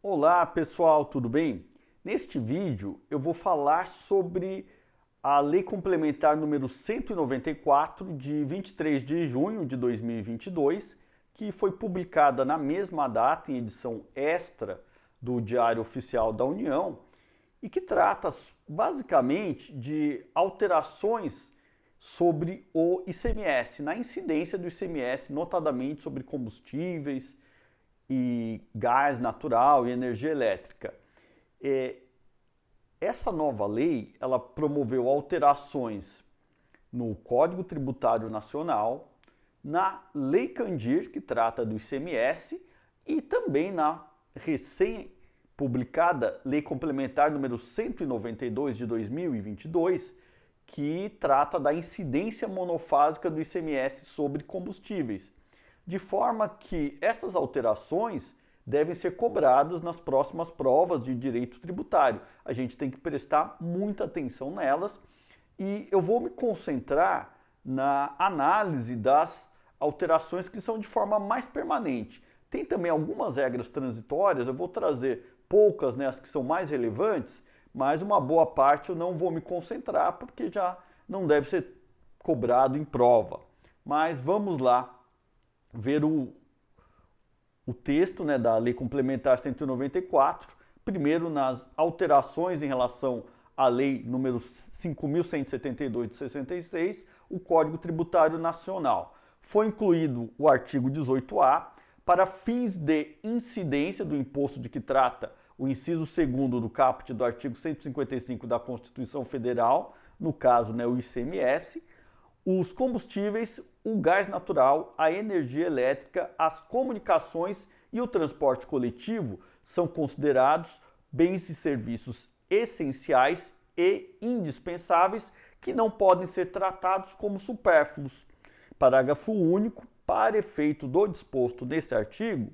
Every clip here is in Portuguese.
Olá pessoal, tudo bem? Neste vídeo eu vou falar sobre a Lei Complementar número 194 de 23 de junho de 2022, que foi publicada na mesma data em edição extra do Diário Oficial da União e que trata basicamente de alterações sobre o ICMS, na incidência do ICMS, notadamente sobre combustíveis e gás natural e energia elétrica. Essa nova lei, ela promoveu alterações no Código Tributário Nacional, na Lei Candir, que trata do ICMS, e também na recém-publicada Lei Complementar número 192 de 2022, que trata da incidência monofásica do ICMS sobre combustíveis, de forma que essas alterações devem ser cobradas nas próximas provas de direito tributário. A gente tem que prestar muita atenção nelas e eu vou me concentrar na análise das alterações que são de forma mais permanente. Tem também algumas regras transitórias, eu vou trazer poucas, né, as que são mais relevantes, mas uma boa parte eu não vou me concentrar porque já não deve ser cobrado em prova. Mas vamos lá ver o texto, né, da Lei Complementar 194, primeiro nas alterações em relação à Lei número 5.172 de 66, o Código Tributário Nacional. Foi incluído o artigo 18A para fins de incidência do imposto de que trata o inciso 2º do caput do artigo 155 da Constituição Federal, no caso, né, o ICMS, os combustíveis, o gás natural, a energia elétrica, as comunicações e o transporte coletivo são considerados bens e serviços essenciais e indispensáveis que não podem ser tratados como supérfluos. Parágrafo único. Para efeito do disposto neste artigo,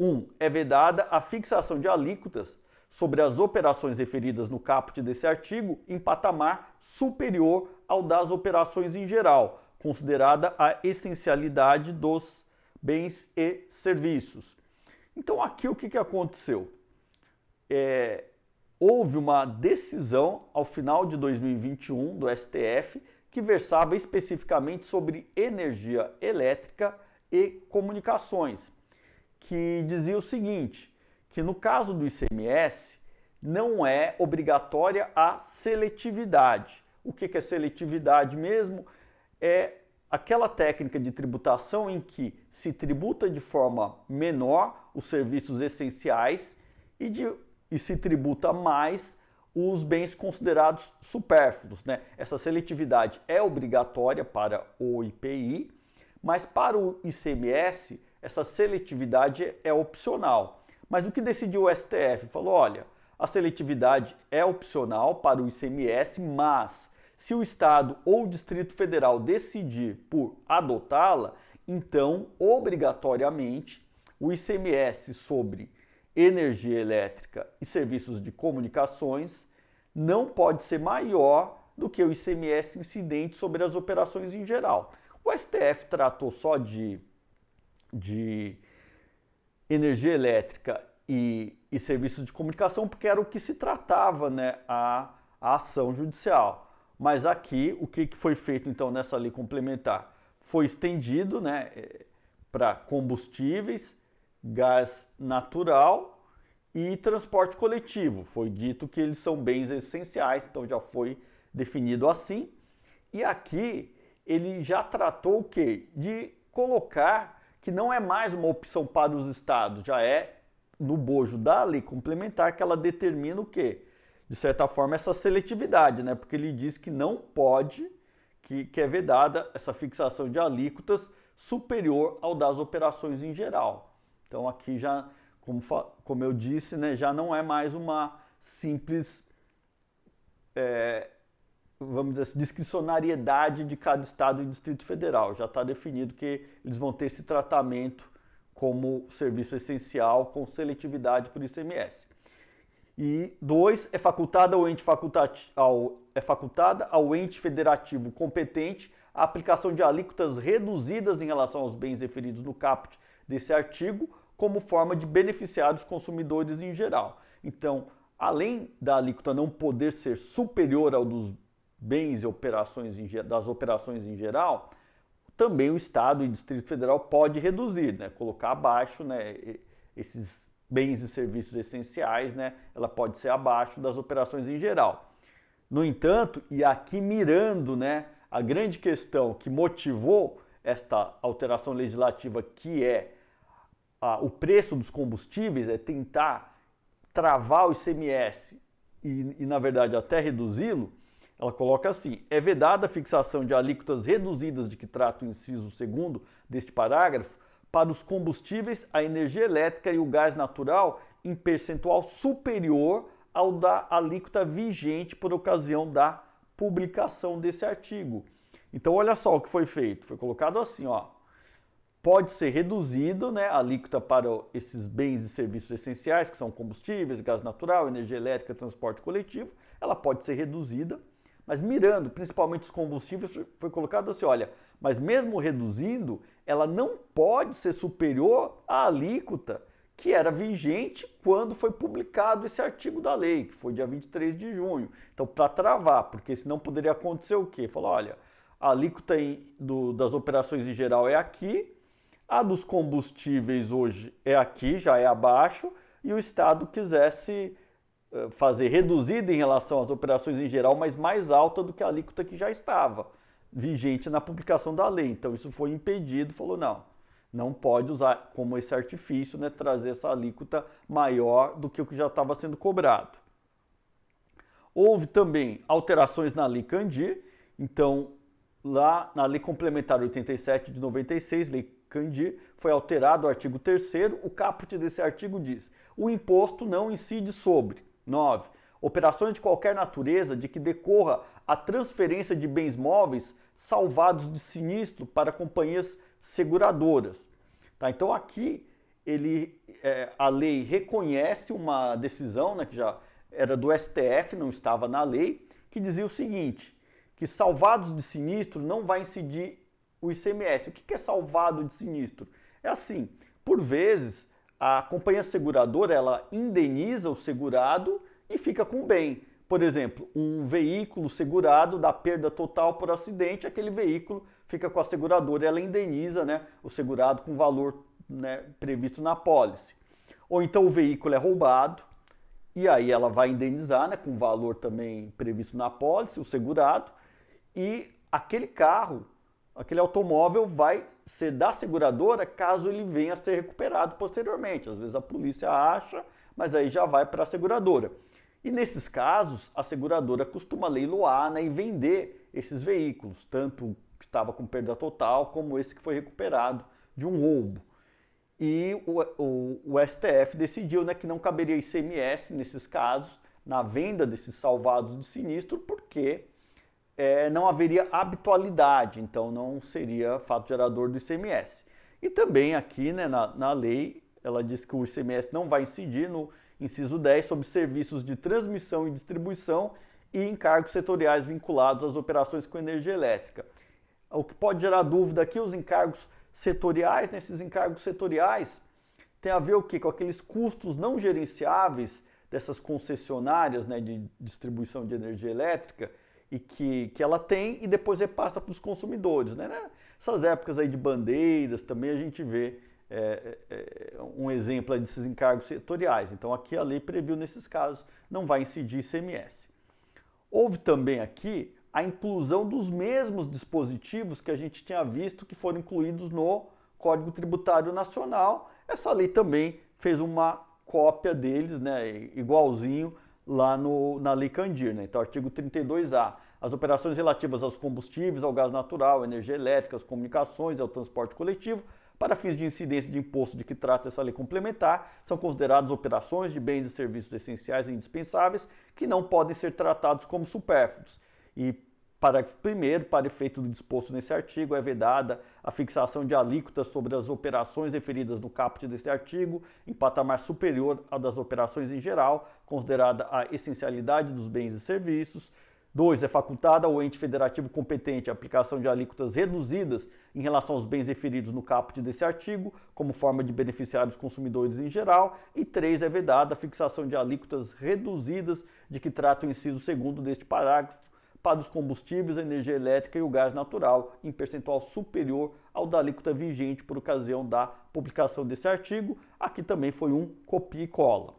1. É vedada a fixação de alíquotas sobre as operações referidas no caput desse artigo em patamar superior ao das operações em geral, considerada a essencialidade dos bens e serviços. Então aqui o que aconteceu? Houve uma decisão ao final de 2021 do STF que versava especificamente sobre energia elétrica e comunicações, que dizia o seguinte, que no caso do ICMS não é obrigatória a seletividade. O que é seletividade mesmo? É aquela técnica de tributação em que se tributa de forma menor os serviços essenciais e se tributa mais os bens considerados supérfluos, né? Essa seletividade é obrigatória para o IPI, mas para o ICMS essa seletividade é opcional. Mas o que decidiu o STF? Falou, olha, a seletividade é opcional para o ICMS, mas se o Estado ou o Distrito Federal decidir por adotá-la, então, obrigatoriamente, o ICMS sobre energia elétrica e serviços de comunicações não pode ser maior do que o ICMS incidente sobre as operações em geral. O STF tratou só de energia elétrica e serviços de comunicação porque era o que se tratava, né, a ação judicial. Mas aqui, o que foi feito então nessa lei complementar? Foi estendido, né, para combustíveis, gás natural e transporte coletivo. Foi dito que eles são bens essenciais, então já foi definido assim. E aqui ele já tratou o quê? De colocar que não é mais uma opção para os estados, já é no bojo da lei complementar que ela determina o quê? De certa forma, essa seletividade, né? Porque ele diz que não pode, que é vedada essa fixação de alíquotas superior ao das operações em geral. Então aqui já, como eu disse, né, já não é mais uma simples, vamos dizer assim, discricionariedade de cada estado e Distrito Federal. Já está definido que eles vão ter esse tratamento como serviço essencial com seletividade por ICMS. E 2, é facultada ao ente federativo competente a aplicação de alíquotas reduzidas em relação aos bens referidos no caput desse artigo, como forma de beneficiar os consumidores em geral. Então, além da alíquota não poder ser superior ao dos bens e operações das operações em geral, também o Estado e o Distrito Federal pode reduzir, né, colocar abaixo, né, esses bens e serviços essenciais, né, ela pode ser abaixo das operações em geral. No entanto, e aqui mirando, né, a grande questão que motivou esta alteração legislativa, que é o preço dos combustíveis, é tentar travar o ICMS e na verdade, até reduzi-lo. Ela coloca assim: é vedada a fixação de alíquotas reduzidas de que trata o inciso 2º deste parágrafo para os combustíveis, a energia elétrica e o gás natural em percentual superior ao da alíquota vigente por ocasião da publicação desse artigo. Então, olha só o que foi feito. Foi colocado assim, ó: pode ser reduzido, né, a alíquota para esses bens e serviços essenciais, que são combustíveis, gás natural, energia elétrica, transporte coletivo. Ela pode ser reduzida, mas mirando principalmente os combustíveis, foi colocado assim, olha, mas mesmo reduzindo, ela não pode ser superior à alíquota que era vigente quando foi publicado esse artigo da lei, que foi dia 23 de junho. Então, para travar, porque senão poderia acontecer o quê? Falou, olha, a alíquota das operações em geral é aqui, a dos combustíveis hoje é aqui, já é abaixo, e o Estado quisesse fazer reduzida em relação às operações em geral, mas mais alta do que a alíquota que já estava vigente na publicação da lei. Então isso foi impedido, falou não pode usar como esse artifício, né, trazer essa alíquota maior do que o que já estava sendo cobrado. Houve também alterações na Lei Candir, então lá na Lei Complementar 87 de 96, Lei Candir, foi alterado o artigo 3º, o caput desse artigo diz: o imposto não incide sobre 9. Operações de qualquer natureza de que decorra a transferência de bens móveis salvados de sinistro para companhias seguradoras. Tá? Então aqui a lei reconhece uma decisão, né, que já era do STF, não estava na lei, que dizia o seguinte, que salvados de sinistro não vai incidir o ICMS. O que é salvado de sinistro? É assim, por vezes a companhia seguradora ela indeniza o segurado e fica com o bem. Por exemplo, um veículo segurado dá perda total por acidente, aquele veículo fica com a seguradora e ela indeniza, né, o segurado com o valor, né, previsto na apólice. Ou então o veículo é roubado e aí ela vai indenizar, né, com o valor também previsto na apólice, o segurado, e aquele carro, aquele automóvel vai ser da seguradora caso ele venha a ser recuperado posteriormente. Às vezes a polícia acha, mas aí já vai para a seguradora. E nesses casos, a seguradora costuma leiloar, né, e vender esses veículos, tanto que estava com perda total, como esse que foi recuperado de um roubo. E o STF decidiu, né, que não caberia ICMS nesses casos, na venda desses salvados de sinistro, porque não haveria habitualidade, então não seria fato gerador do ICMS. E também aqui, né, na lei, ela diz que o ICMS não vai incidir no inciso 10 sobre serviços de transmissão e distribuição e encargos setoriais vinculados às operações com energia elétrica. O que pode gerar dúvida aqui, os encargos setoriais, né, esses encargos setoriais tem a ver o quê? Com aqueles custos não gerenciáveis dessas concessionárias, né, de distribuição de energia elétrica, e que ela tem e depois repassa para os consumidores. Né? Nessas épocas aí de bandeiras também a gente vê um exemplo desses encargos setoriais. Então aqui a lei previu nesses casos, não vai incidir ICMS. Houve também aqui a inclusão dos mesmos dispositivos que a gente tinha visto que foram incluídos no Código Tributário Nacional. Essa lei também fez uma cópia deles, né, igualzinho, lá na Lei Candir, né? Então, artigo 32A, as operações relativas aos combustíveis, ao gás natural, à energia elétrica, às comunicações e ao transporte coletivo, para fins de incidência de imposto de que trata essa lei complementar, são consideradas operações de bens e serviços essenciais e indispensáveis que não podem ser tratados como supérfluos. E, parágrafo 1º, para efeito do disposto nesse artigo, é vedada a fixação de alíquotas sobre as operações referidas no caput desse artigo em patamar superior ao das operações em geral, considerada a essencialidade dos bens e serviços, 2. É facultada ao ente federativo competente a aplicação de alíquotas reduzidas em relação aos bens referidos no caput desse artigo, como forma de beneficiar os consumidores em geral. E 3. É vedada a fixação de alíquotas reduzidas de que trata o inciso 2º deste parágrafo para os combustíveis, a energia elétrica e o gás natural, em percentual superior ao da alíquota vigente por ocasião da publicação desse artigo. Aqui também foi um copia e cola.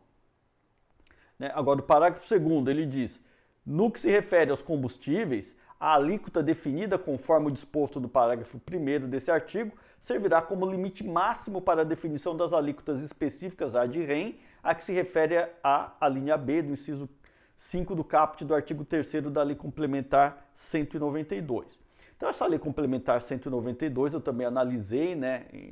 Agora, o parágrafo 2º, ele diz: no que se refere aos combustíveis, a alíquota definida conforme o disposto do parágrafo 1º desse artigo servirá como limite máximo para a definição das alíquotas específicas ad rem, a que se refere a linha B do inciso 5 do caput do artigo 3º da Lei Complementar 192. Então, essa Lei Complementar 192 eu também analisei,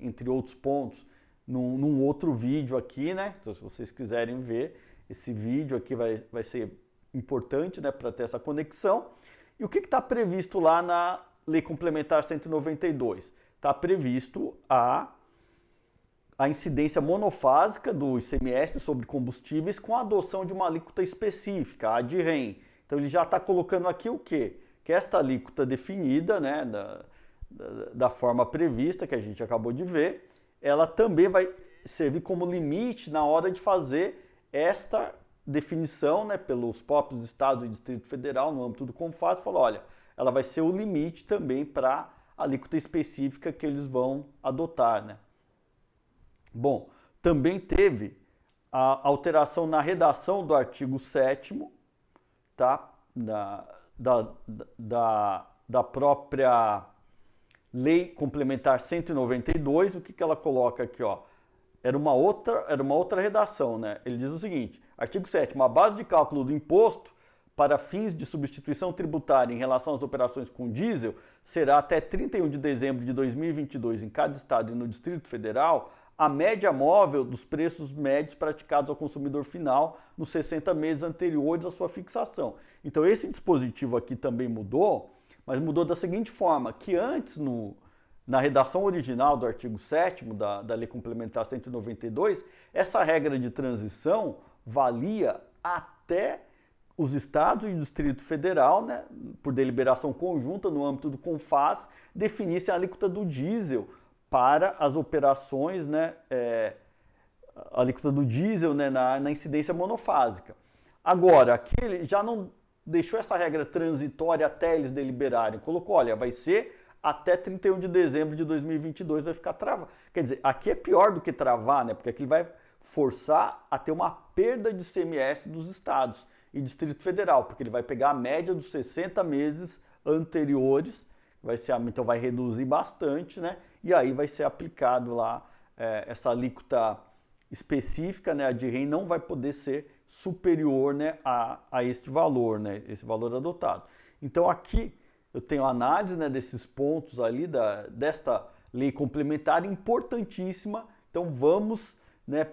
entre outros pontos, num outro vídeo aqui, Então, se vocês quiserem ver, esse vídeo aqui vai ser importante, para ter essa conexão. E o que está previsto lá na Lei Complementar 192? Está previsto a incidência monofásica do ICMS sobre combustíveis com a adoção de uma alíquota específica, a ad rem. Então ele já está colocando aqui o quê? Que esta alíquota definida, da forma prevista, que a gente acabou de ver, ela também vai servir como limite na hora de fazer esta definição, pelos próprios estados e Distrito Federal, no âmbito do CONFAS, falou, olha, ela vai ser o limite também para a alíquota específica que eles vão adotar, Bom, também teve a alteração na redação do artigo 7º, da própria Lei Complementar 192. O que ela coloca aqui, Era uma outra redação, Ele diz o seguinte: artigo 7º, a base de cálculo do imposto para fins de substituição tributária em relação às operações com diesel será até 31 de dezembro de 2022 em cada estado e no Distrito Federal a média móvel dos preços médios praticados ao consumidor final nos 60 meses anteriores à sua fixação. Então esse dispositivo aqui também mudou, mas mudou da seguinte forma, que antes na redação original do artigo 7º da Lei Complementar 192, essa regra de transição valia até os estados e o Distrito Federal, por deliberação conjunta no âmbito do CONFAS, definissem a alíquota do diesel para as operações, a alíquota do diesel na incidência monofásica. Agora, aqui ele já não deixou essa regra transitória até eles deliberarem, colocou, olha, vai ser até 31 de dezembro de 2022 vai ficar travado. Quer dizer, aqui é pior do que travar, porque aqui ele vai forçar a ter uma perda de ICMS dos estados e Distrito Federal, porque ele vai pegar a média dos 60 meses anteriores, então vai reduzir bastante, e aí vai ser aplicado lá essa alíquota específica, a ad rem não vai poder ser superior a este valor, esse valor adotado. Então aqui eu tenho análise desses pontos ali, desta lei complementar importantíssima, então vamos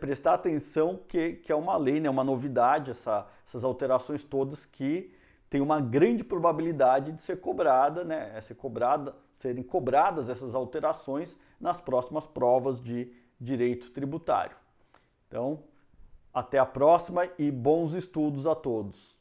prestar atenção que é uma lei, uma novidade, essas alterações todas que tem uma grande probabilidade de ser cobrada, serem cobradas essas alterações nas próximas provas de direito tributário. Então, até a próxima e bons estudos a todos.